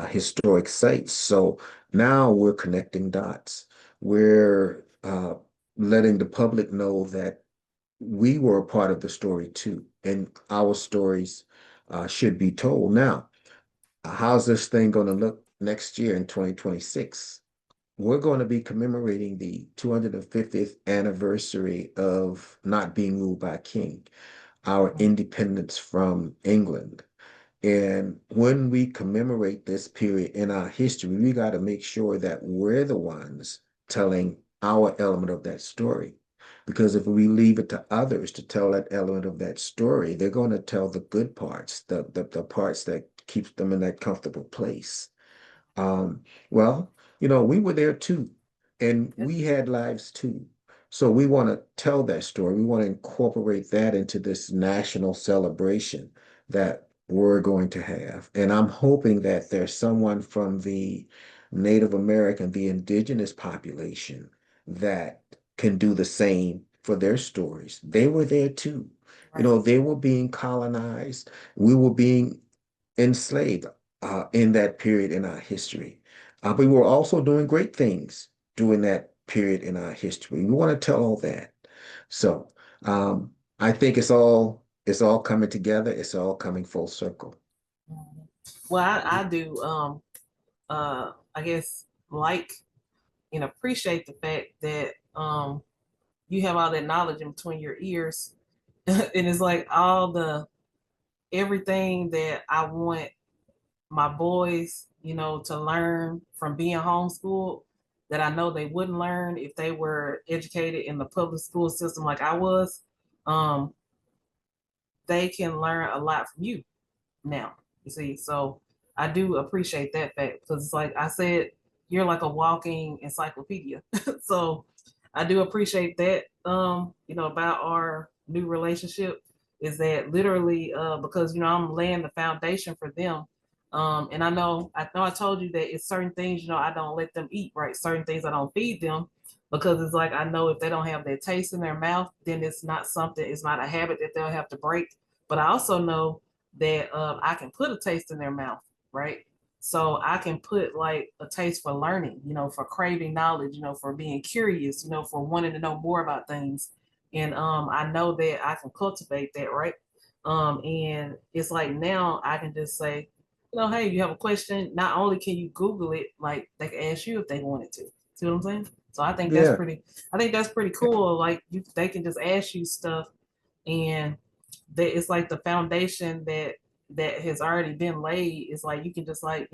historic sites. So now we're connecting dots. We're letting the public know that we were a part of the story too, and our stories should be told. Now, how's this thing going to look next year in 2026? We're going to be commemorating the 250th anniversary of not being ruled by a king, our independence from England. And when we commemorate this period in our history, we got to make sure that we're the ones telling our element of that story. Because if we leave it to others to tell that element of that story, they're going to tell the good parts, the parts that keeps them in that comfortable place. Well, we were there too, and Yep. we had lives too. So we want to tell that story. We want to incorporate that into this national celebration that we're going to have. And I'm hoping that there's someone from the Native American, the indigenous population, that can do the same for their stories. They were there too. Right. They were being colonized. We were being enslaved in that period in our history. But we were also doing great things during that period in our history. We want to tell all that. So I think it's all coming together. It's all coming full circle. Mhm. Well, I do I guess like and appreciate the fact that you have all that knowledge in between your ears. And it's like all the everything that I want my boys, to learn from being homeschooled that I know they wouldn't learn if they were educated in the public school system like I was. Um, they can learn a lot from you now. You see, so I do appreciate that fact because, like I said, you're like a walking encyclopedia. So I do appreciate that. About our new relationship is that literally because I'm laying the foundation for them. And I know I told you that it's certain things I don't let them eat, right? Certain things I don't feed them because it's like I know if they don't have that taste in their mouth, then it's not a habit that they'll have to break. But I also know that I can put a taste in their mouth, right? So I can put like a taste for learning, for craving knowledge, for being curious, for wanting to know more about things. And I know that I can cultivate that, right? And it's like now I can just say, hey, you have a question. Not only can you Google it, like they can ask you if they wanted to. See what I'm saying? So Yeah, I think that's pretty cool. Like they can just ask you stuff and that it's like the foundation that has already been laid. It's like you can just like